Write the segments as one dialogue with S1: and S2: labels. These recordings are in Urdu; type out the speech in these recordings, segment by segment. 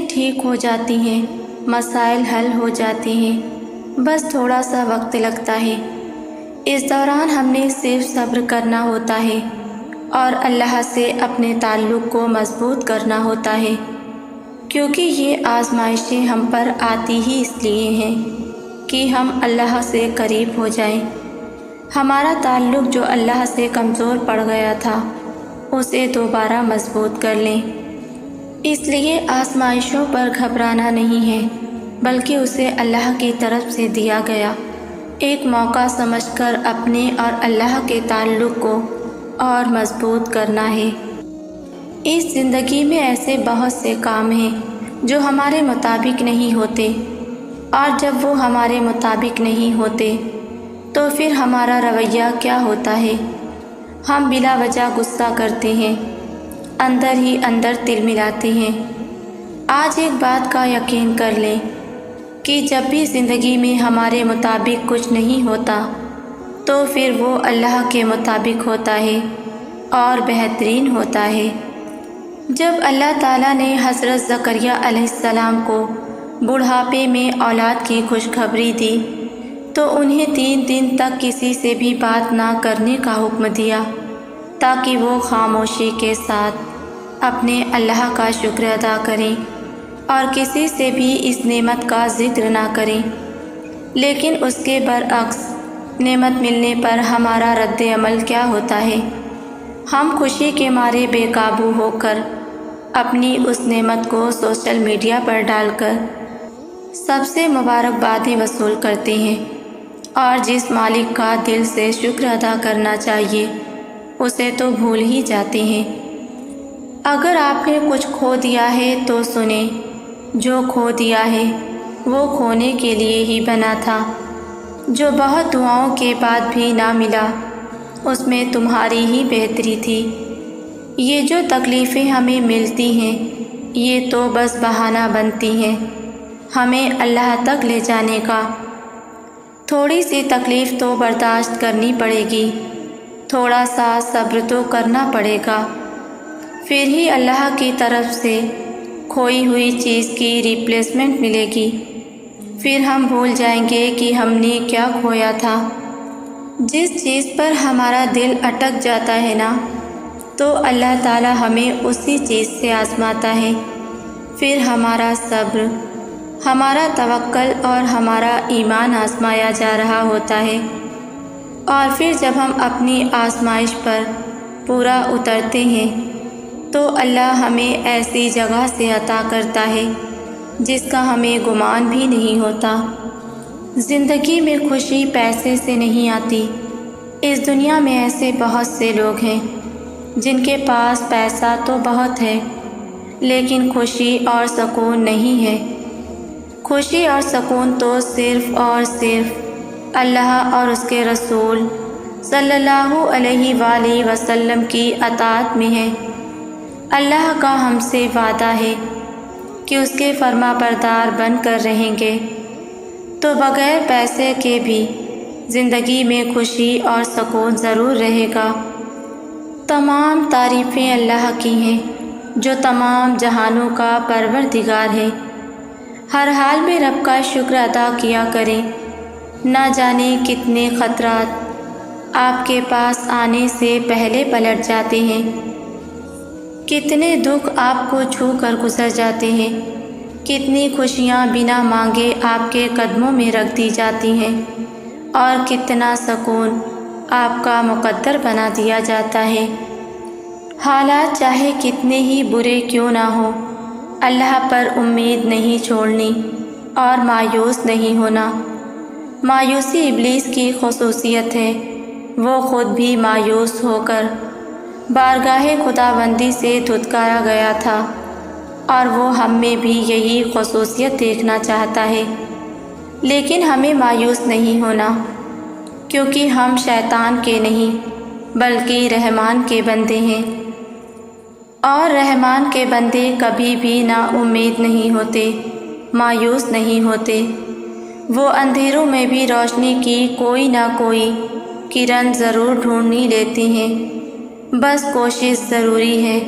S1: ٹھیک ہو جاتی ہیں، مسائل حل ہو جاتے ہیں، بس تھوڑا سا وقت لگتا ہے۔ اس دوران ہم نے صرف صبر کرنا ہوتا ہے اور اللہ سے اپنے تعلق کو مضبوط کرنا ہوتا ہے، کیونکہ یہ آزمائشیں ہم پر آتی ہی اس لیے ہیں کہ ہم اللہ سے قریب ہو جائیں، ہمارا تعلق جو اللہ سے کمزور پڑ گیا تھا اسے دوبارہ مضبوط کر لیں۔ اس لیے آزمائشوں پر گھبرانا نہیں ہے، بلکہ اسے اللہ کی طرف سے دیا گیا ایک موقع سمجھ کر اپنے اور اللہ کے تعلق کو اور مضبوط کرنا ہے۔ اس زندگی میں ایسے بہت سے کام ہیں جو ہمارے مطابق نہیں ہوتے، اور جب وہ ہمارے مطابق نہیں ہوتے تو پھر ہمارا رویہ کیا ہوتا ہے؟ ہم بلا وجہ غصہ کرتے ہیں، اندر ہی اندر تل ملاتے ہیں۔ آج ایک بات کا یقین کر لیں کہ جب بھی زندگی میں ہمارے مطابق کچھ نہیں ہوتا تو پھر وہ اللہ کے مطابق ہوتا ہے اور بہترین ہوتا ہے۔ جب اللہ تعالیٰ نے حضرت زکریا علیہ السلام کو بڑھاپے میں اولاد کی خوشخبری دی تو انہیں 3 دن تک کسی سے بھی بات نہ کرنے کا حکم دیا تاکہ وہ خاموشی کے ساتھ اپنے اللہ کا شکر ادا کریں اور کسی سے بھی اس نعمت کا ذکر نہ کریں۔ لیکن اس کے برعکس نعمت ملنے پر ہمارا رد عمل کیا ہوتا ہے؟ ہم خوشی کے مارے بے قابو ہو کر اپنی اس نعمت کو سوشل میڈیا پر ڈال کر سب سے مبارکبادیں وصول کرتے ہیں، اور جس مالک کا دل سے شکر ادا کرنا چاہیے اسے تو بھول ہی جاتے ہیں۔ اگر آپ نے کچھ کھو دیا ہے تو سنیں، جو کھو دیا ہے وہ کھونے کے لیے ہی بنا تھا، جو بہت دعاؤں کے بعد بھی نہ ملا اس میں تمہاری ہی بہتری تھی۔ یہ جو تکلیفیں ہمیں ملتی ہیں یہ تو بس بہانہ بنتی ہیں ہمیں اللہ تک لے جانے کا۔ تھوڑی سی تکلیف تو برداشت کرنی پڑے گی، تھوڑا سا صبر تو کرنا پڑے گا، پھر ہی اللہ کی طرف سے کھوئی ہوئی چیز کی ریپلیسمنٹ ملے گی۔ پھر ہم بھول جائیں گے کہ ہم نے کیا کھویا تھا۔ جس چیز پر ہمارا دل اٹک جاتا ہے نا تو اللہ تعالیٰ ہمیں اسی چیز سے آزماتا ہے، پھر ہمارا صبر، ہمارا توکل اور ہمارا ایمان آزمایا جا رہا ہوتا ہے، اور پھر جب ہم اپنی آزمائش پر پورا اترتے ہیں تو اللہ ہمیں ایسی جگہ سے عطا کرتا ہے جس کا ہمیں گمان بھی نہیں ہوتا۔ زندگی میں خوشی پیسے سے نہیں آتی۔ اس دنیا میں ایسے بہت سے لوگ ہیں جن کے پاس پیسہ تو بہت ہے لیکن خوشی اور سکون نہیں ہے۔ خوشی اور سکون تو صرف اور صرف اللہ اور اس کے رسول صلی اللہ علیہ وآلہ وسلم کی اطاعت میں ہے۔ اللہ کا ہم سے وعدہ ہے کہ اس کے فرما بردار بن کر رہیں گے تو بغیر پیسے کے بھی زندگی میں خوشی اور سکون ضرور رہے گا۔ تمام تعریفیں اللہ کی ہیں جو تمام جہانوں کا پروردگار ہے۔ ہر حال میں رب کا شکر ادا کیا کریں۔ نہ جانے کتنے خطرات آپ کے پاس آنے سے پہلے پلٹ جاتے ہیں، کتنے دکھ آپ کو چھو کر گزر جاتے ہیں، کتنی خوشیاں بنا مانگے آپ کے قدموں میں رکھ دی جاتی ہیں، اور کتنا سکون آپ کا مقدر بنا دیا جاتا ہے۔ حالات چاہے کتنے ہی برے کیوں نہ ہوں، اللہ پر امید نہیں چھوڑنی اور مایوس نہیں ہونا۔ مایوسی ابلیس کی خصوصیت ہے، وہ خود بھی مایوس ہو کر بارگاہ خداوندی سے دھتکارا گیا تھا، اور وہ ہم میں بھی یہی خصوصیت دیکھنا چاہتا ہے۔ لیکن ہمیں مایوس نہیں ہونا، کیونکہ ہم شیطان کے نہیں بلکہ رحمان کے بندے ہیں، اور رحمان کے بندے کبھی بھی نا امید نہیں ہوتے، مایوس نہیں ہوتے۔ وہ اندھیروں میں بھی روشنی کی کوئی نہ کوئی کرن ضرور ڈھونڈ لیتے ہیں، بس کوشش ضروری ہے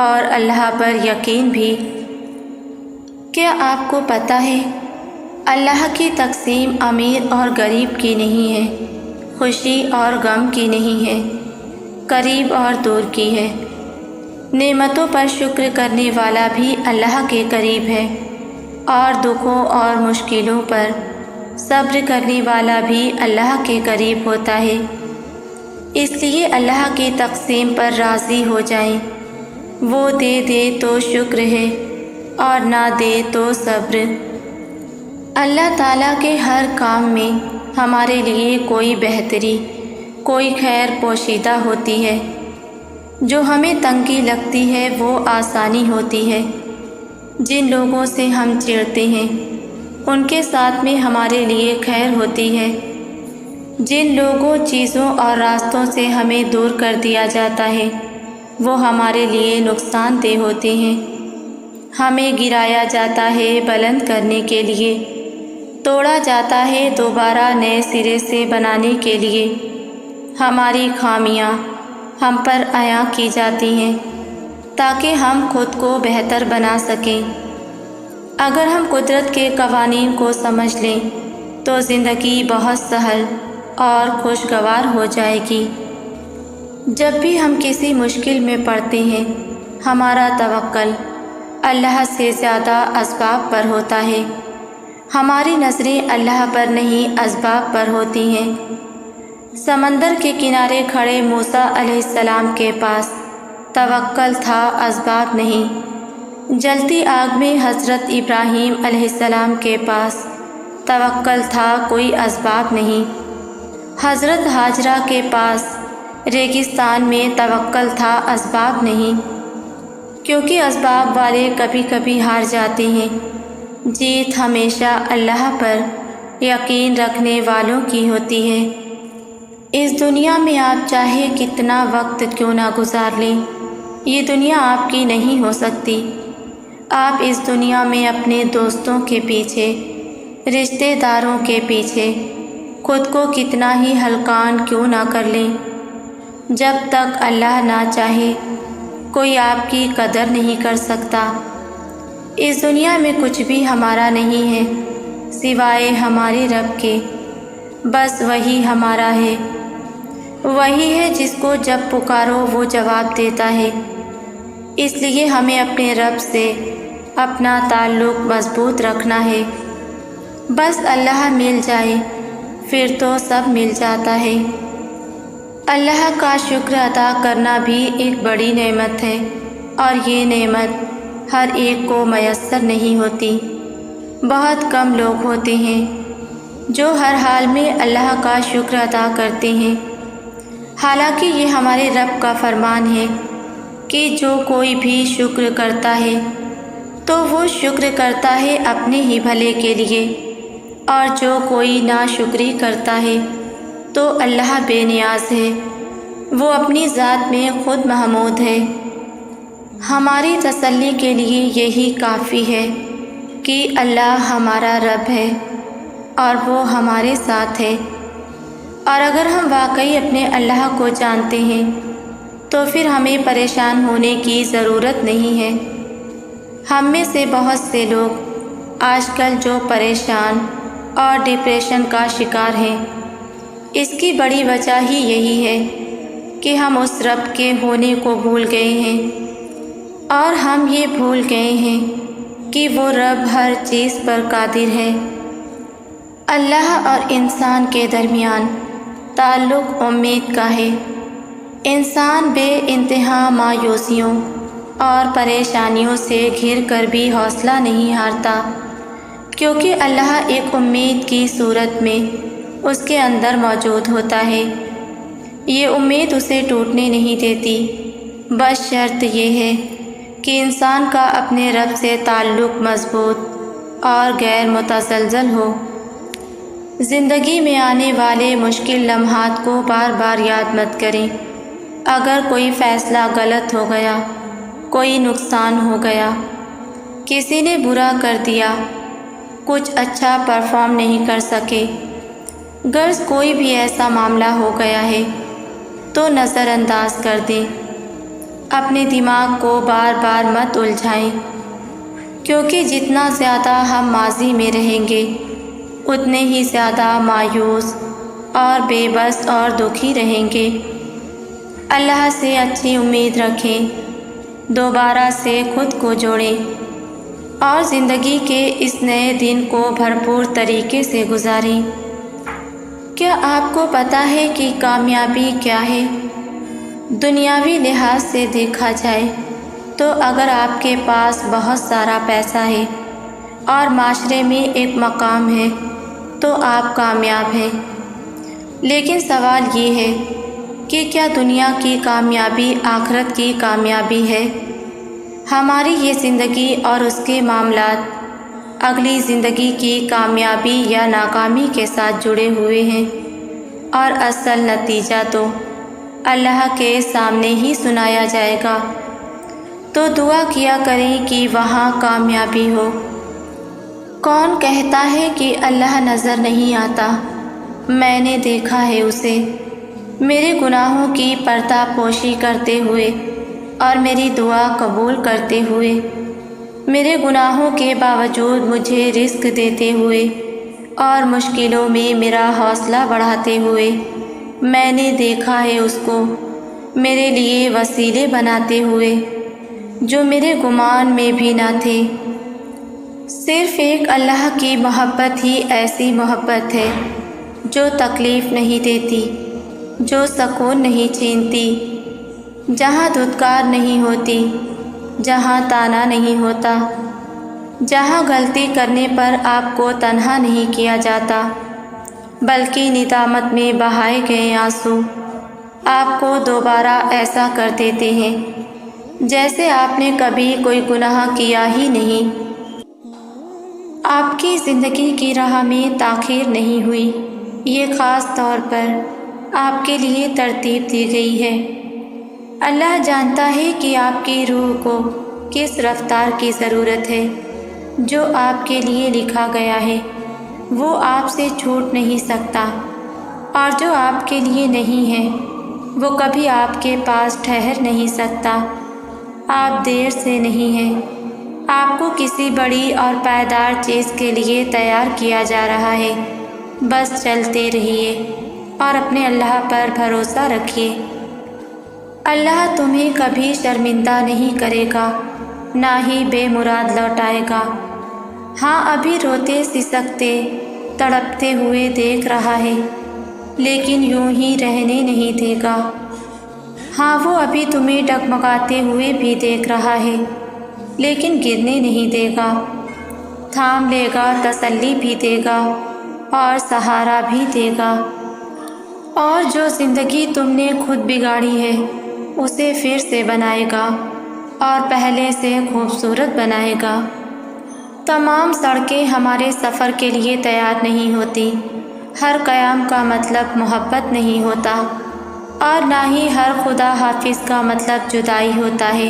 S1: اور اللہ پر یقین بھی۔ کیا آپ کو پتہ ہے اللہ کی تقسیم امیر اور غریب کی نہیں ہے، خوشی اور غم کی نہیں ہے، قریب اور دور کی ہے۔ نعمتوں پر شکر کرنے والا بھی اللہ کے قریب ہے، اور دکھوں اور مشکلوں پر صبر کرنے والا بھی اللہ کے قریب ہوتا ہے۔ اس لیے اللہ کی تقسیم پر راضی ہو جائیں۔ وہ دے دے تو شکر ہے اور نہ دے تو صبر۔ اللہ تعالیٰ کے ہر کام میں ہمارے لیے کوئی بہتری، کوئی خیر پوشیدہ ہوتی ہے۔ جو ہمیں تنگی لگتی ہے وہ آسانی ہوتی ہے۔ جن لوگوں سے ہم چڑھتے ہیں ان کے ساتھ میں ہمارے لیے خیر ہوتی ہے۔ جن لوگوں، چیزوں اور راستوں سے ہمیں دور کر دیا جاتا ہے وہ ہمارے لیے نقصان دہ ہوتے ہیں۔ ہمیں گرایا جاتا ہے بلند کرنے کے لیے، توڑا جاتا ہے دوبارہ نئے سرے سے بنانے کے لیے۔ ہماری خامیاں ہم پر عیاں کی جاتی ہیں تاکہ ہم خود کو بہتر بنا سکیں۔ اگر ہم قدرت کے قوانین کو سمجھ لیں تو زندگی بہت سہل اور خوشگوار ہو جائے گی۔ جب بھی ہم کسی مشکل میں پڑتے ہیں ہمارا توکل اللہ سے زیادہ اسباب پر ہوتا ہے۔ ہماری نظریں اللہ پر نہیں اسباب پر ہوتی ہیں۔ سمندر کے کنارے کھڑے موسیٰ علیہ السلام کے پاس توکل تھا، اسباب نہیں۔ جلتی آگ میں حضرت ابراہیم علیہ السلام کے پاس توکل تھا، کوئی اسباب نہیں۔ حضرت ہاجرہ کے پاس ریگستان میں توکل تھا، اسباب نہیں۔ کیونکہ اسباب والے کبھی کبھی ہار جاتے ہیں، جیت ہمیشہ اللہ پر یقین رکھنے والوں کی ہوتی ہے۔ اس دنیا میں آپ چاہے کتنا وقت کیوں نہ گزار لیں، یہ دنیا آپ کی نہیں ہو سکتی۔ آپ اس دنیا میں اپنے دوستوں کے پیچھے، رشتہ داروں کے پیچھے خود کو کتنا ہی ہلکان کیوں نہ کر لیں، جب تک اللہ نہ چاہے کوئی آپ کی قدر نہیں کر سکتا۔ اس دنیا میں کچھ بھی ہمارا نہیں ہے سوائے ہمارے رب کے، بس وہی ہمارا ہے۔ وہی ہے جس کو جب پکارو وہ جواب دیتا ہے۔ اس لیے ہمیں اپنے رب سے اپنا تعلق مضبوط رکھنا ہے۔ بس اللہ مل جائے پھر تو سب مل جاتا ہے۔ اللہ کا شکر ادا کرنا بھی ایک بڑی نعمت ہے، اور یہ نعمت ہر ایک کو میسر نہیں ہوتی۔ بہت کم لوگ ہوتے ہیں جو ہر حال میں اللہ کا شکر ادا کرتے ہیں۔ حالانکہ یہ ہمارے رب کا فرمان ہے کہ جو کوئی بھی شکر کرتا ہے تو وہ شکر کرتا ہے اپنے ہی بھلے کے لیے، اور جو کوئی ناشکری کرتا ہے تو اللہ بے نیاز ہے، وہ اپنی ذات میں خود محمود ہے۔ ہماری تسلی کے لیے یہی کافی ہے کہ اللہ ہمارا رب ہے اور وہ ہمارے ساتھ ہے۔ اور اگر ہم واقعی اپنے اللہ کو جانتے ہیں تو پھر ہمیں پریشان ہونے کی ضرورت نہیں ہے۔ ہم میں سے بہت سے لوگ آج کل جو پریشان اور ڈپریشن کا شکار ہیں، اس کی بڑی وجہ ہی یہی ہے کہ ہم اس رب کے ہونے کو بھول گئے ہیں، اور ہم یہ بھول گئے ہیں کہ وہ رب ہر چیز پر قادر ہے۔ اللہ اور انسان کے درمیان تعلق امید کا ہے۔ انسان بے انتہا مایوسیوں اور پریشانیوں سے گھر کر بھی حوصلہ نہیں ہارتا، کیونکہ اللہ ایک امید کی صورت میں اس کے اندر موجود ہوتا ہے۔ یہ امید اسے ٹوٹنے نہیں دیتی، بس شرط یہ ہے کہ انسان کا اپنے رب سے تعلق مضبوط اور غیر متزلزل ہو۔ زندگی میں آنے والے مشکل لمحات کو بار بار یاد مت کریں۔ اگر کوئی فیصلہ غلط ہو گیا، کوئی نقصان ہو گیا، کسی نے برا کر دیا، کچھ اچھا پرفارم نہیں کر سکے، غرض کوئی بھی ایسا معاملہ ہو گیا ہے تو نظر انداز کر دیں۔ اپنے دماغ کو بار بار مت الجھائیں، کیونکہ جتنا زیادہ ہم ماضی میں رہیں گے اتنے ہی زیادہ مایوس اور بے بس اور دکھی رہیں گے۔ اللہ سے اچھی امید رکھیں، دوبارہ سے خود کو جوڑیں اور زندگی کے اس نئے دن کو بھرپور طریقے سے گزاریں۔ کیا آپ کو پتہ ہے کہ کامیابی کیا ہے؟ دنیاوی لحاظ سے دیکھا جائے تو اگر آپ کے پاس بہت سارا پیسہ ہے اور معاشرے میں ایک مقام ہے تو آپ کامیاب ہیں۔ لیکن سوال یہ ہے کہ کیا دنیا کی کامیابی آخرت کی کامیابی ہے؟ ہماری یہ زندگی اور اس کے معاملات اگلی زندگی کی کامیابی یا ناکامی کے ساتھ جڑے ہوئے ہیں، اور اصل نتیجہ تو اللہ کے سامنے ہی سنایا جائے گا۔ تو دعا کیا کریں کہ وہاں کامیابی ہو۔ کون کہتا ہے کہ اللہ نظر نہیں آتا؟ میں نے دیکھا ہے اسے، میرے گناہوں کی پردہ پوشی کرتے ہوئے اور میری دعا قبول کرتے ہوئے، میرے گناہوں کے باوجود مجھے رزق دیتے ہوئے اور مشکلوں میں میرا حوصلہ بڑھاتے ہوئے۔ میں نے دیکھا ہے اس کو میرے لیے وسیلے بناتے ہوئے جو میرے گمان میں بھی نہ تھے۔ صرف ایک اللہ کی محبت ہی ایسی محبت ہے جو تکلیف نہیں دیتی، جو سکون نہیں چھینتی، جہاں دھتکار نہیں ہوتی، جہاں تانا نہیں ہوتا، جہاں غلطی کرنے پر آپ کو تنہا نہیں کیا جاتا بلکہ ندامت میں بہائے گئے آنسو آپ کو دوبارہ ایسا کر دیتے ہیں جیسے آپ نے کبھی کوئی گناہ کیا ہی نہیں۔ آپ کی زندگی کی راہ میں تاخیر نہیں ہوئی، یہ خاص طور پر آپ کے لیے ترتیب دی گئی ہے۔ اللہ جانتا ہے کہ آپ کی روح کو کس رفتار کی ضرورت ہے۔ جو آپ کے لیے لکھا گیا ہے وہ آپ سے چھوٹ نہیں سکتا، اور جو آپ کے لیے نہیں ہے وہ کبھی آپ کے پاس ٹھہر نہیں سکتا۔ آپ دیر سے نہیں ہیں، آپ کو کسی بڑی اور پائیدار چیز کے لیے تیار کیا جا رہا ہے۔ بس چلتے رہیے اور اپنے اللہ پر بھروسہ رکھیے۔ اللہ تمہیں کبھی شرمندہ نہیں کرے گا، نہ ہی بے مراد لوٹائے گا۔ ہاں، ابھی روتے سسکتے تڑپتے ہوئے دیکھ رہا ہے، لیکن یوں ہی رہنے نہیں دے گا۔ ہاں، وہ ابھی تمہیں ڈگمگاتے ہوئے بھی دیکھ رہا ہے، لیکن گرنے نہیں دے گا۔ تھام لے گا، تسلی بھی دے گا اور سہارا بھی دے گا۔ اور جو زندگی تم نے خود بگاڑی ہے اسے پھر سے بنائے گا اور پہلے سے خوبصورت بنائے گا۔ تمام سڑکیں ہمارے سفر کے لیے تیار نہیں ہوتی، ہر قیام کا مطلب محبت نہیں ہوتا، اور نہ ہی ہر خدا حافظ کا مطلب جدائی ہوتا ہے۔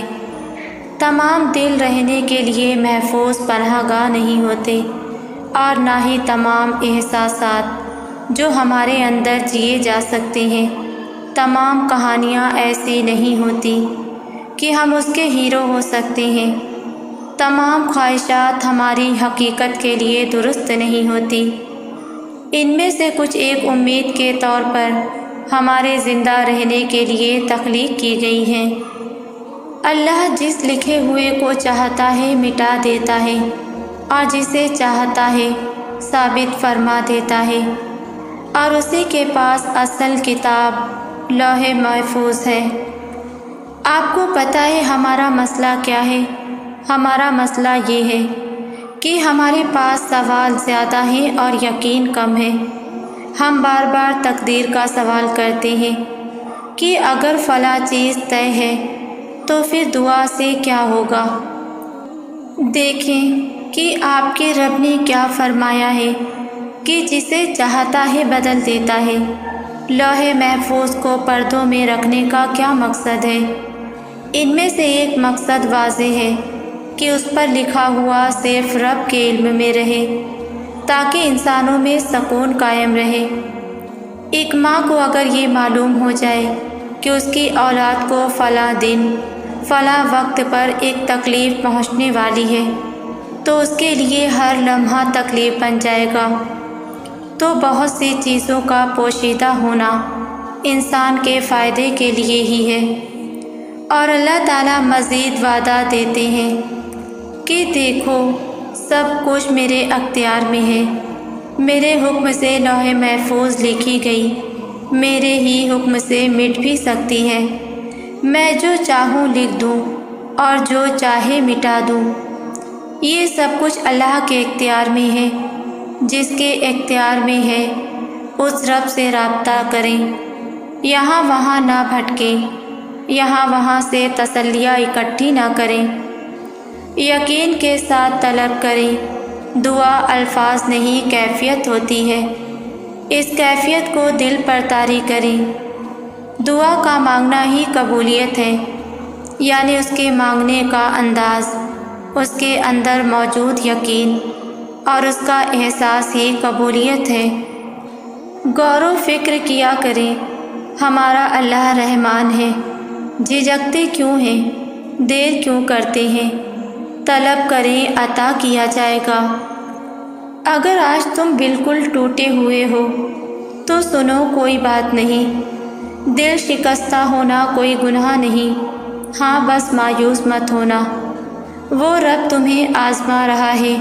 S1: تمام دل رہنے کے لیے محفوظ پناہ گاہ نہیں ہوتے، اور نہ ہی تمام احساسات جو ہمارے اندر جیے جا سکتے ہیں، تمام کہانیاں ایسی نہیں ہوتی کہ ہم اس کے ہیرو ہو سکتے ہیں۔ تمام خواہشات ہماری حقیقت کے لیے درست نہیں ہوتی، ان میں سے کچھ ایک امید کے طور پر ہمارے زندہ رہنے کے لیے تخلیق کی گئی ہیں۔ اللہ جس لکھے ہوئے کو چاہتا ہے مٹا دیتا ہے، اور جسے چاہتا ہے ثابت فرما دیتا ہے، اور اسی کے پاس اصل کتاب لوح محفوظ ہے۔ آپ کو پتہ ہے ہمارا مسئلہ کیا ہے؟ ہمارا مسئلہ یہ ہے کہ ہمارے پاس سوال زیادہ ہیں اور یقین کم ہے۔ ہم بار بار تقدیر کا سوال کرتے ہیں کہ اگر فلاں چیز طے ہے تو پھر دعا سے کیا ہوگا؟ دیکھیں کہ آپ کے رب نے کیا فرمایا ہے کہ جسے چاہتا ہے بدل دیتا ہے۔ لوح محفوظ کو پردوں میں رکھنے کا کیا مقصد ہے؟ ان میں سے ایک مقصد واضح ہے کہ اس پر لکھا ہوا صرف رب کے علم میں رہے، تاکہ انسانوں میں سکون قائم رہے۔ ایک ماں کو اگر یہ معلوم ہو جائے کہ اس کی اولاد کو فلاں دن فلاں وقت پر ایک تکلیف پہنچنے والی ہے، تو اس کے لیے ہر لمحہ تکلیف بن جائے گا۔ تو بہت سی چیزوں کا پوشیدہ ہونا انسان کے فائدے کے لیے ہی ہے، اور اللہ تعالیٰ مزید وعدہ دیتے ہیں کہ دیکھو سب کچھ میرے اختیار میں ہے، میرے حکم سے لوح محفوظ لکھی گئی، میرے ہی حکم سے مٹ بھی سکتی ہے، میں جو چاہوں لکھ دوں اور جو چاہے مٹا دوں۔ یہ سب کچھ اللہ کے اختیار میں ہے۔ جس کے اختیار میں ہے اس رب سے رابطہ کریں، یہاں وہاں نہ بھٹکیں، یہاں وہاں سے تسلیاں اکٹھی نہ کریں، یقین کے ساتھ طلب کریں۔ دعا الفاظ نہیں کیفیت ہوتی ہے، اس کیفیت کو دل پر طاری کریں۔ دعا کا مانگنا ہی قبولیت ہے، یعنی اس کے مانگنے کا انداز، اس کے اندر موجود یقین اور اس کا احساس ہی قبولیت ہے۔ غور و فکر کیا کریں، ہمارا اللہ رحمان ہے، جھجکتے کیوں ہیں، دیر کیوں کرتے ہیں؟ طلب کریں عطا کیا جائے گا۔ اگر آج تم بالکل ٹوٹے ہوئے ہو تو سنو، کوئی بات نہیں، دل شکستہ ہونا کوئی گناہ نہیں، ہاں بس مایوس مت ہونا، وہ رب تمہیں آزما رہا ہے،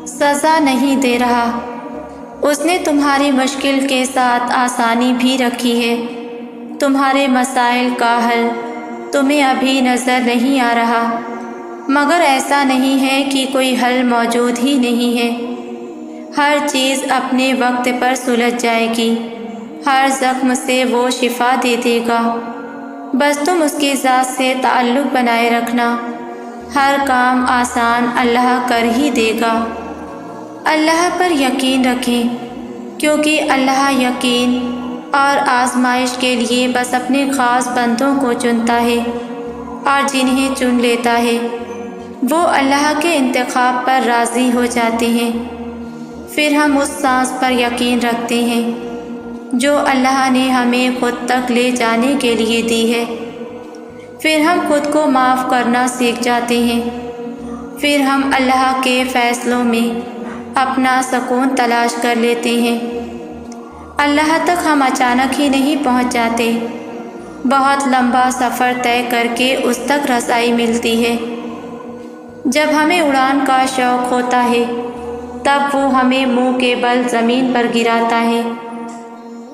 S1: سزا نہیں دے رہا، اس نے تمہاری مشکل کے ساتھ آسانی بھی رکھی ہے۔ تمہارے مسائل کا حل تمہیں ابھی نظر نہیں آ رہا، مگر ایسا نہیں ہے کہ کوئی حل موجود ہی نہیں ہے۔ ہر چیز اپنے وقت پر سلجھ جائے گی، ہر زخم سے وہ شفا دے دے گا، بس تم اس کی ذات سے تعلق بنائے رکھنا، ہر کام آسان اللہ کر ہی دے گا۔ اللہ پر یقین رکھیں، کیونکہ اللہ یقین اور آزمائش کے لیے بس اپنے خاص بندوں کو چنتا ہے، اور جنہیں چن لیتا ہے وہ اللہ کے انتخاب پر راضی ہو جاتے ہیں۔ پھر ہم اس سانس پر یقین رکھتے ہیں جو اللہ نے ہمیں خود تک لے جانے کے لیے دی ہے۔ پھر ہم خود کو معاف کرنا سیکھ جاتے ہیں۔ پھر ہم اللہ کے فیصلوں میں اپنا سکون تلاش کر لیتے ہیں۔ اللہ تک ہم اچانک ہی نہیں پہنچ جاتے، بہت لمبا سفر طے کر کے اس تک رسائی ملتی ہے۔ جب ہمیں اڑان کا شوق ہوتا ہے تب وہ ہمیں منہ کے بل زمین پر گراتا ہے،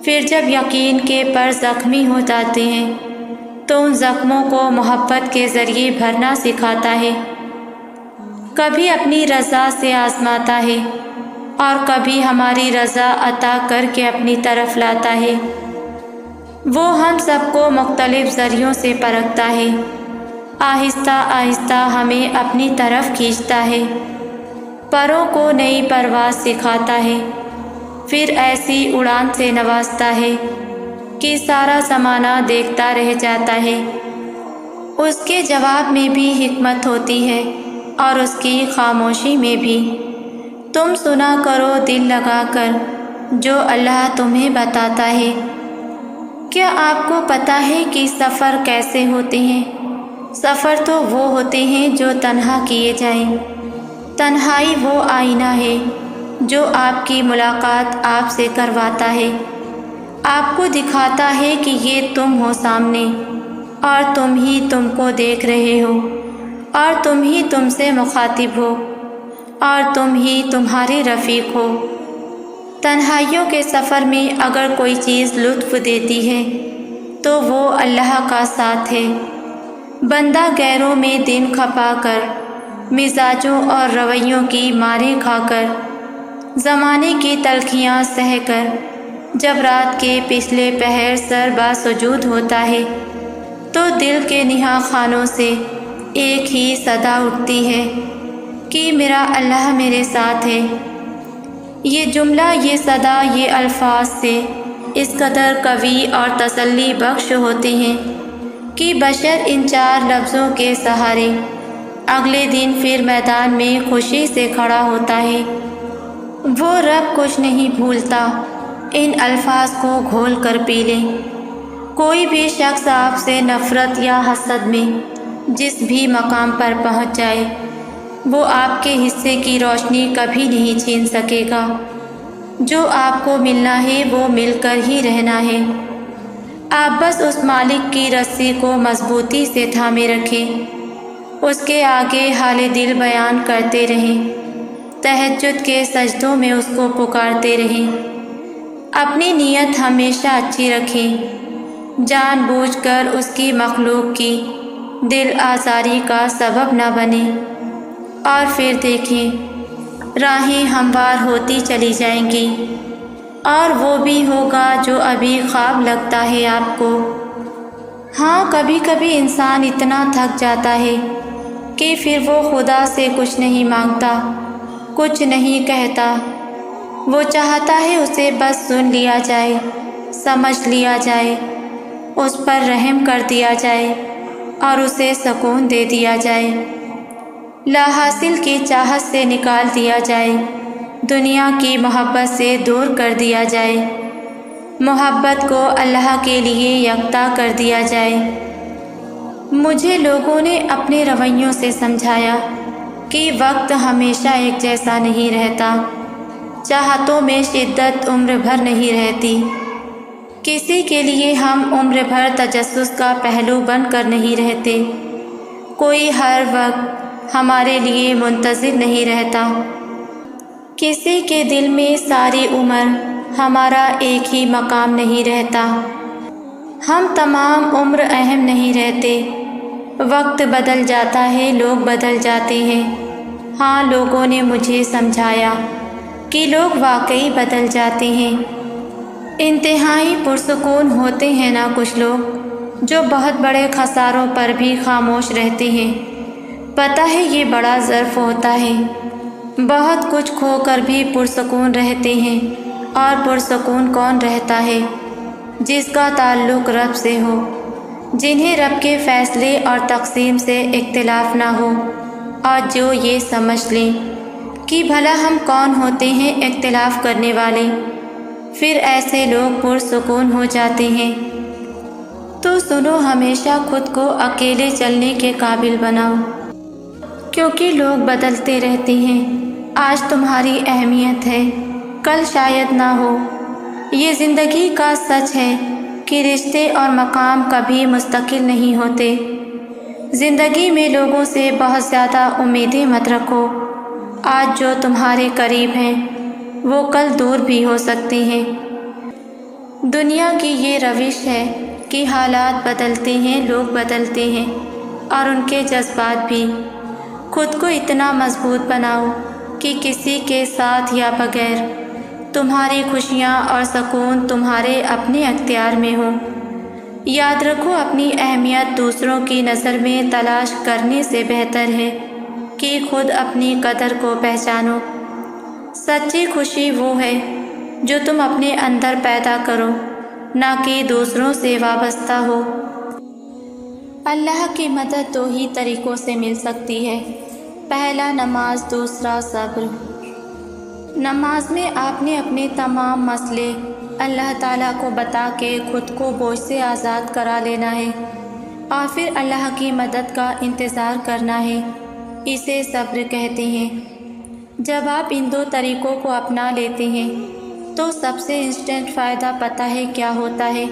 S1: پھر جب یقین کے پر زخمی ہو جاتے ہیں تو ان زخموں کو محبت کے ذریعے بھرنا سکھاتا ہے۔ کبھی اپنی رضا سے آزماتا ہے اور کبھی ہماری رضا عطا کر کے اپنی طرف لاتا ہے۔ وہ ہم سب کو مختلف ذریعوں سے پرکھتا ہے، آہستہ آہستہ ہمیں اپنی طرف کھینچتا ہے، پروں کو نئی پرواز سکھاتا ہے، پھر ایسی اڑان سے نوازتا ہے کہ سارا زمانہ دیکھتا رہ جاتا ہے۔ اس کے جواب میں بھی حکمت ہوتی ہے اور اس کی خاموشی میں بھی۔ تم سنا کرو دل لگا کر جو اللہ تمہیں بتاتا ہے۔ کیا آپ کو پتہ ہے کہ سفر کیسے ہوتے ہیں؟ سفر تو وہ ہوتے ہیں جو تنہا کیے جائیں۔ تنہائی وہ آئینہ ہے جو آپ کی ملاقات آپ سے کرواتا ہے، آپ کو دکھاتا ہے کہ یہ تم ہو سامنے، اور تم ہی تم کو دیکھ رہے ہو، اور تم ہی تم سے مخاطب ہو، اور تم ہی تمہارے رفیق ہو۔ تنہائیوں کے سفر میں اگر کوئی چیز لطف دیتی ہے تو وہ اللہ کا ساتھ ہے۔ بندہ غیروں میں دن کھپا کر، مزاجوں اور رویوں کی ماریں کھا کر، زمانے کی تلخیاں سہ کر، جب رات کے پچھلے پہر سر باسجود ہوتا ہے تو دل کے نہا خانوں سے ایک ہی صدا اٹھتی ہے کہ میرا اللہ میرے ساتھ ہے۔ یہ جملہ، یہ صدا، یہ الفاظ سے اس قدر قوی اور تسلی بخش ہوتے ہیں کہ بشر ان چار لفظوں کے سہارے اگلے دن پھر میدان میں خوشی سے کھڑا ہوتا ہے۔ وہ رب کچھ نہیں بھولتا، ان الفاظ کو گھول کر پی لیں۔ کوئی بھی شخص آپ سے نفرت یا حسد میں جس بھی مقام پر پہنچ جائے، وہ آپ کے حصے کی روشنی کبھی نہیں چھین سکے گا۔ جو آپ کو ملنا ہے وہ مل کر ہی رہنا ہے۔ آپ بس اس مالک کی رسی کو مضبوطی سے تھامے رکھیں، اس کے آگے حال دل بیان کرتے رہیں، تہجد کے سجدوں میں اس کو پکارتے رہیں۔ اپنی نیت ہمیشہ اچھی رکھیں، جان بوجھ کر اس کی مخلوق کی دل آزاری کا سبب نہ بنیں، اور پھر دیکھیں راہیں ہموار ہوتی چلی جائیں گی، اور وہ بھی ہوگا جو ابھی خواب لگتا ہے آپ کو۔ ہاں، کبھی کبھی انسان اتنا تھک جاتا ہے کہ پھر وہ خدا سے کچھ نہیں مانگتا، کچھ نہیں کہتا۔ وہ چاہتا ہے اسے بس سن لیا جائے، سمجھ لیا جائے، اس پر رحم کر دیا جائے اور اسے سکون دے دیا جائے، لا حاصل کی چاہت سے نکال دیا جائے، دنیا کی محبت سے دور کر دیا جائے، محبت کو اللہ کے لیے یکتا کر دیا جائے۔ مجھے لوگوں نے اپنے رویوں سے سمجھایا کہ وقت ہمیشہ ایک جیسا نہیں رہتا، چاہتوں میں شدت عمر بھر نہیں رہتی، کسی کے لیے ہم عمر بھر تجسس کا پہلو بن کر نہیں رہتے، کوئی ہر وقت ہمارے لیے منتظر نہیں رہتا، کسی کے دل میں ساری عمر ہمارا ایک ہی مقام نہیں رہتا، ہم تمام عمر اہم نہیں رہتے، وقت بدل جاتا ہے، لوگ بدل جاتے ہیں۔ ہاں، لوگوں نے مجھے سمجھایا کہ لوگ واقعی بدل جاتے ہیں، انتہائی پرسکون ہوتے ہیں نا کچھ لوگ، جو بہت بڑے خساروں پر بھی خاموش رہتے ہیں۔ پتہ ہے یہ بڑا ظرف ہوتا ہے، بہت کچھ کھو کر بھی پرسکون رہتے ہیں، اور پرسکون کون رہتا ہے؟ جس کا تعلق رب سے ہو، جنہیں رب کے فیصلے اور تقسیم سے اختلاف نہ ہو، اور جو یہ سمجھ لیں کہ بھلا ہم کون ہوتے ہیں اختلاف کرنے والے، پھر ایسے لوگ پرسکون ہو جاتے ہیں۔ تو سنو، ہمیشہ خود کو اکیلے چلنے کے قابل بناؤ، کیونکہ لوگ بدلتے رہتے ہیں۔ آج تمہاری اہمیت ہے، کل شاید نہ ہو۔ یہ زندگی کا سچ ہے کہ رشتے اور مقام کبھی مستقل نہیں ہوتے۔ زندگی میں لوگوں سے بہت زیادہ امیدیں مت رکھو۔ آج جو تمہارے قریب ہیں وہ کل دور بھی ہو سکتے ہیں۔ دنیا کی یہ روش ہے کہ حالات بدلتے ہیں، لوگ بدلتے ہیں، اور ان کے جذبات بھی۔ خود کو اتنا مضبوط بناؤ کہ کسی کے ساتھ یا بغیر تمہاری خوشیاں اور سکون تمہارے اپنے اختیار میں ہوں۔ یاد رکھو، اپنی اہمیت دوسروں کی نظر میں تلاش کرنے سے بہتر ہے کہ خود اپنی قدر کو پہچانو۔ سچی خوشی وہ ہے جو تم اپنے اندر پیدا کرو، نہ کہ دوسروں سے وابستہ ہو۔ اللہ کی مدد دو ہی طریقوں سے مل سکتی ہے، پہلا نماز، دوسرا صبر۔ نماز میں آپ نے اپنے تمام مسئلے اللہ تعالیٰ کو بتا کے خود کو بوجھ سے آزاد کرا لینا ہے، اور پھر اللہ کی مدد کا انتظار کرنا ہے، اسے صبر کہتے ہیں۔ جب آپ ان دو طریقوں کو اپنا لیتے ہیں تو سب سے انسٹنٹ فائدہ پتہ ہے کیا ہوتا ہے؟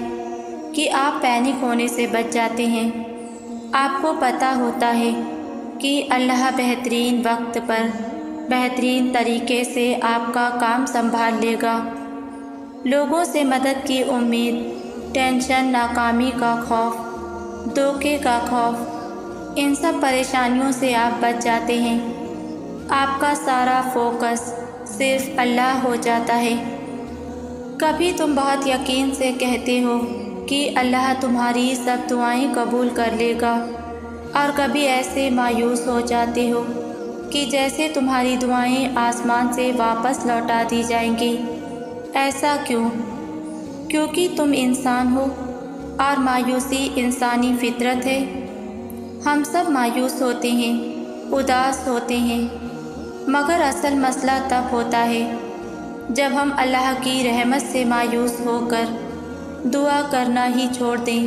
S1: کہ آپ پینک ہونے سے بچ جاتے ہیں۔ آپ کو پتہ ہوتا ہے کہ اللہ بہترین وقت پر بہترین طریقے سے آپ کا کام سنبھال لے گا۔ لوگوں سے مدد کی امید، ٹینشن، ناکامی کا خوف، دھوکے کا خوف، ان سب پریشانیوں سے آپ بچ جاتے ہیں۔ آپ کا سارا فوکس صرف اللہ ہو جاتا ہے۔ کبھی تم بہت یقین سے کہتے ہو کہ اللہ تمہاری سب دعائیں قبول کر لے گا، اور کبھی ایسے مایوس ہو جاتے ہو کہ جیسے تمہاری دعائیں آسمان سے واپس لوٹا دی جائیں گی۔ ایسا کیوں؟ کیونکہ تم انسان ہو، اور مایوسی انسانی فطرت ہے۔ ہم سب مایوس ہوتے ہیں، اداس ہوتے ہیں، مگر اصل مسئلہ تب ہوتا ہے جب ہم اللہ کی رحمت سے مایوس ہو کر دعا کرنا ہی چھوڑ دیں۔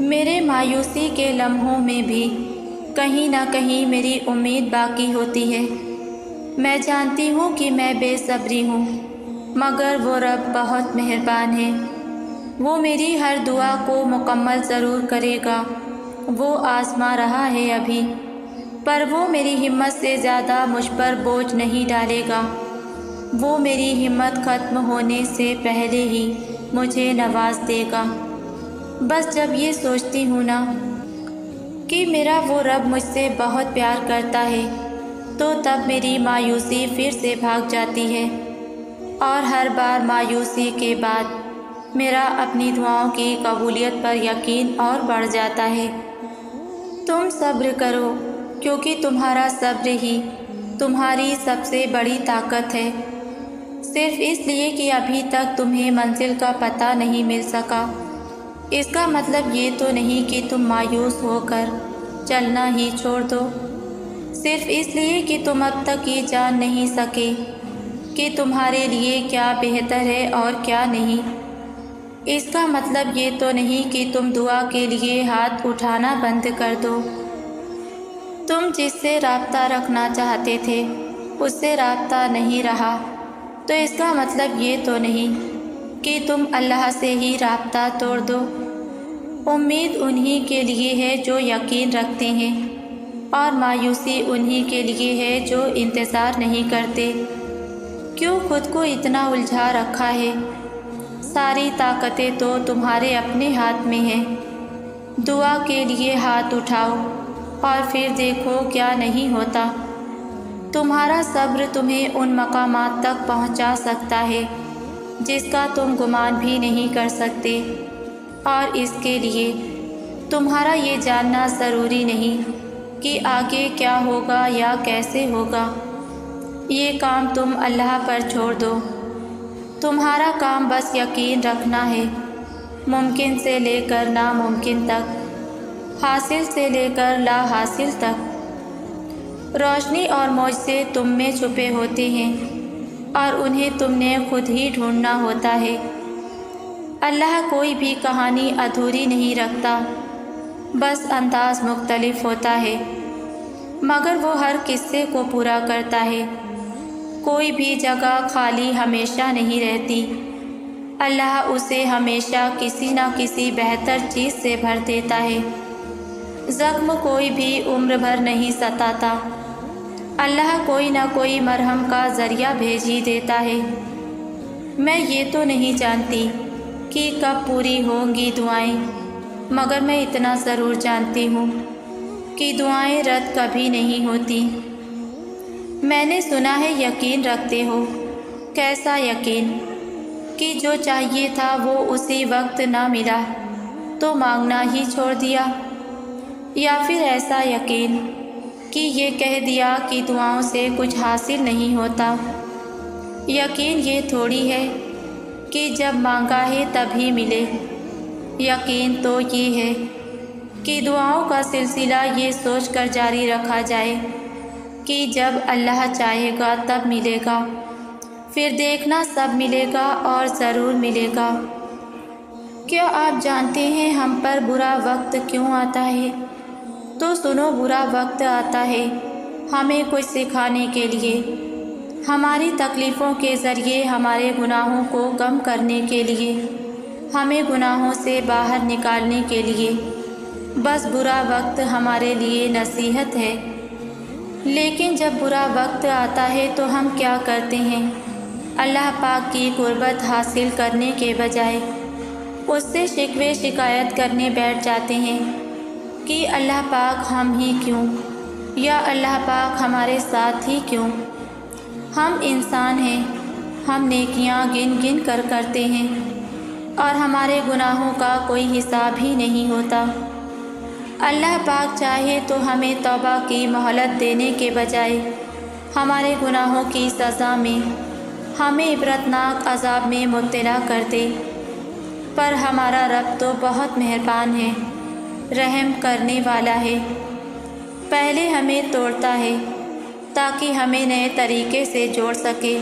S1: میرے مایوسی کے لمحوں میں بھی کہیں نہ کہیں میری امید باقی ہوتی ہے۔ میں جانتی ہوں کہ میں بے صبری ہوں، مگر وہ رب بہت مہربان ہے، وہ میری ہر دعا کو مکمل ضرور کرے گا۔ وہ آزما رہا ہے ابھی، پر وہ میری ہمت سے زیادہ مجھ پر بوجھ نہیں ڈالے گا۔ وہ میری ہمت ختم ہونے سے پہلے ہی مجھے نواز دے گا۔ بس جب یہ سوچتی ہوں نا کہ میرا وہ رب مجھ سے بہت پیار کرتا ہے، تو تب میری مایوسی پھر سے بھاگ جاتی ہے، اور ہر بار مایوسی کے بعد میرا اپنی دعاؤں کی قبولیت پر یقین اور بڑھ جاتا ہے۔ تم صبر کرو، کیونکہ تمہارا صبر ہی تمہاری سب سے بڑی طاقت ہے۔ صرف اس لیے کہ ابھی تک تمہیں منزل کا پتہ نہیں مل سکا، اس کا مطلب یہ تو نہیں کہ تم مایوس ہو کر چلنا ہی چھوڑ دو۔ صرف اس لیے کہ تم اب تک یہ جان نہیں سکے کہ تمہارے لیے کیا بہتر ہے اور کیا نہیں، اس کا مطلب یہ تو نہیں کہ تم دعا کے لیے ہاتھ اٹھانا بند کر دو۔ تم جس سے رابطہ رکھنا چاہتے تھے اس سے رابطہ نہیں رہا، تو اس کا مطلب یہ تو نہیں کہ تم اللہ سے ہی رابطہ توڑ دو۔ امید انہی کے لیے ہے جو یقین رکھتے ہیں، اور مایوسی انہی کے لیے ہے جو انتظار نہیں کرتے۔ کیوں خود کو اتنا الجھا رکھا ہے؟ ساری طاقتیں تو تمہارے اپنے ہاتھ میں ہیں۔ دعا کے لیے ہاتھ اٹھاؤ اور پھر دیکھو کیا نہیں ہوتا۔ تمہارا صبر تمہیں ان مقامات تک پہنچا سکتا ہے جس کا تم گمان بھی نہیں کر سکتے، اور اس کے لیے تمہارا یہ جاننا ضروری نہیں کہ آگے کیا ہوگا یا کیسے ہوگا۔ یہ کام تم اللہ پر چھوڑ دو۔ تمہارا کام بس یقین رکھنا ہے، ممکن سے لے کر ناممکن تک، حاصل سے لے کر لا حاصل تک۔ روشنی اور معجزے تم میں چھپے ہوتے ہیں، اور انہیں تم نے خود ہی ڈھونڈنا ہوتا ہے۔ اللہ کوئی بھی کہانی ادھوری نہیں رکھتا، بس انداز مختلف ہوتا ہے، مگر وہ ہر قصے کو پورا کرتا ہے۔ کوئی بھی جگہ خالی ہمیشہ نہیں رہتی، اللہ اسے ہمیشہ کسی نہ کسی بہتر چیز سے بھر دیتا ہے۔ زخم کوئی بھی عمر بھر نہیں ستاتا، اللہ کوئی نہ کوئی مرہم کا ذریعہ بھیج ہی دیتا ہے۔ میں یہ تو نہیں جانتی کہ کب پوری ہوں گی دعائیں، مگر میں اتنا ضرور جانتی ہوں کہ دعائیں رد کبھی نہیں ہوتی۔ میں نے سنا ہے یقین رکھتے ہو۔ کیسا یقین؟ کہ جو چاہیے تھا وہ اسی وقت نہ ملا تو مانگنا ہی چھوڑ دیا، یا پھر ایسا یقین کہ یہ کہہ دیا کہ دعاؤں سے کچھ حاصل نہیں ہوتا۔ یقین یہ تھوڑی ہے کہ جب مانگا ہے تبھی ملے۔ یقین تو یہ ہے کہ دعاؤں کا سلسلہ یہ سوچ کر جاری رکھا جائے کہ جب اللہ چاہے گا تب ملے گا، پھر دیکھنا سب ملے گا اور ضرور ملے گا۔ کیا آپ جانتے ہیں ہم پر برا وقت کیوں آتا ہے؟ تو سنو، برا وقت آتا ہے ہمیں کچھ سکھانے کے لیے، ہماری تکلیفوں کے ذریعے ہمارے گناہوں کو کم کرنے کے لیے، ہمیں گناہوں سے باہر نکالنے کے لیے۔ بس برا وقت ہمارے لیے نصیحت ہے۔ لیکن جب برا وقت آتا ہے تو ہم کیا کرتے ہیں؟ اللہ پاک کی قربت حاصل کرنے کے بجائے اس سے شکوے شکایت کرنے بیٹھ جاتے ہیں کہ اللہ پاک ہم ہی کیوں، یا اللہ پاک ہمارے ساتھ ہی کیوں؟ ہم انسان ہیں، ہم نیکیاں گن گن کر کرتے ہیں، اور ہمارے گناہوں کا کوئی حساب ہی نہیں ہوتا۔ اللہ پاک چاہے تو ہمیں توبہ کی مہلت دینے کے بجائے ہمارے گناہوں کی سزا میں ہمیں عبرتناک عذاب میں مبتلا کر دے، پر ہمارا رب تو بہت مہربان ہے، رحم کرنے والا ہے۔ پہلے ہمیں توڑتا ہے تاکہ ہمیں نئے طریقے سے جوڑ سکے،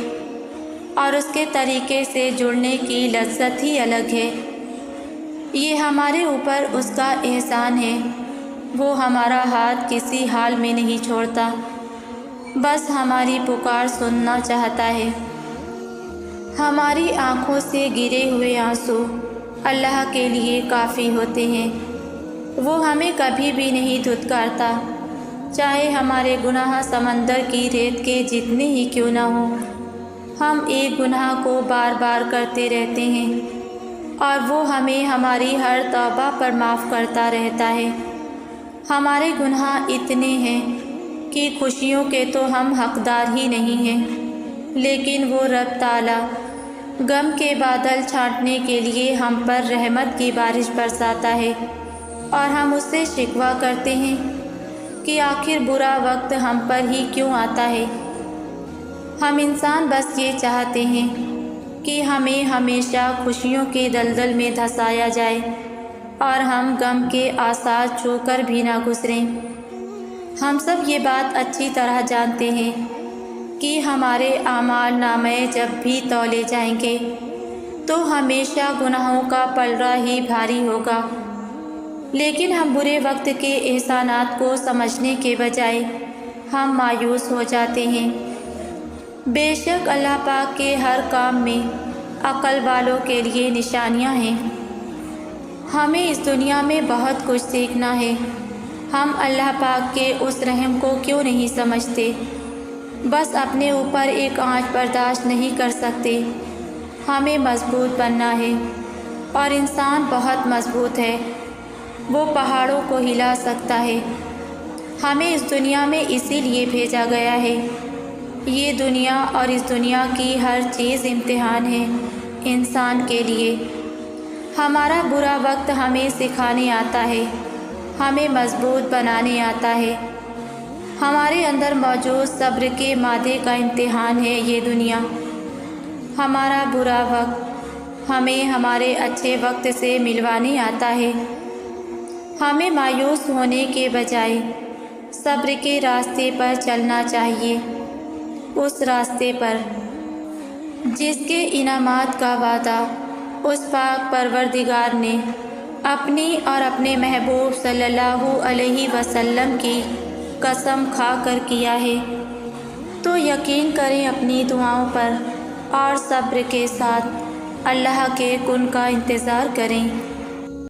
S1: اور اس کے طریقے سے جڑنے کی لذت ہی الگ ہے۔ یہ ہمارے اوپر اس کا احسان ہے وہ ہمارا ہاتھ کسی حال میں نہیں چھوڑتا، بس ہماری پکار سننا چاہتا ہے۔ ہماری آنکھوں سے گرے ہوئے آنسو اللہ کے لیے کافی ہوتے ہیں۔ وہ ہمیں کبھی بھی نہیں دھتکارتا، چاہے ہمارے گناہ سمندر کی ریت کے جتنے ہی کیوں نہ ہوں۔ ہم ایک گناہ کو بار بار کرتے رہتے ہیں اور وہ ہمیں ہماری ہر توبہ پر معاف کرتا رہتا ہے۔ ہمارے گناہ اتنے ہیں کہ خوشیوں کے تو ہم حقدار ہی نہیں ہیں، لیکن وہ رب تعالیٰ غم کے بادل چھانٹنے کے لیے ہم پر رحمت کی بارش برساتا ہے، اور ہم اس سے شکوہ کرتے ہیں کہ آخر برا وقت ہم پر ہی کیوں آتا ہے۔ ہم انسان بس یہ چاہتے ہیں کہ ہمیں ہمیشہ خوشیوں کے دلدل میں دھنسایا جائے اور ہم غم کے آثار چھو کر بھی نہ گزریں۔ ہم سب یہ بات اچھی طرح جانتے ہیں کہ ہمارے اعمال نامے جب بھی تولے جائیں گے تو ہمیشہ گناہوں کا پلڑا ہی بھاری ہوگا، لیکن ہم برے وقت کے احسانات کو سمجھنے کے بجائے ہم مایوس ہو جاتے ہیں۔ بے شک اللہ پاک کے ہر کام میں عقل والوں کے لیے نشانیاں ہیں۔ ہمیں اس دنیا میں بہت کچھ سیکھنا ہے۔ ہم اللہ پاک کے اس رحم کو کیوں نہیں سمجھتے؟ بس اپنے اوپر ایک آنچ برداشت نہیں کر سکتے۔ ہمیں مضبوط بننا ہے، اور انسان بہت مضبوط ہے، وہ پہاڑوں کو ہلا سکتا ہے۔ ہمیں اس دنیا میں اسی لیے بھیجا گیا ہے۔ یہ دنیا اور اس دنیا کی ہر چیز امتحان ہے انسان کے لیے۔ ہمارا برا وقت ہمیں سکھانے آتا ہے، ہمیں مضبوط بنانے آتا ہے۔ ہمارے اندر موجود صبر کے مادے کا امتحان ہے یہ دنیا۔ ہمارا برا وقت ہمیں ہمارے اچھے وقت سے ملوانے آتا ہے۔ ہمیں مایوس ہونے کے بجائے صبر کے راستے پر چلنا چاہیے، اس راستے پر جس کے انعامات کا وعدہ اس پاک پروردگار نے اپنی اور اپنے محبوب صلی اللہ علیہ وسلم کی قسم کھا کر کیا ہے۔ تو یقین کریں اپنی دعاؤں پر اور صبر کے ساتھ اللہ کے کن کا انتظار کریں۔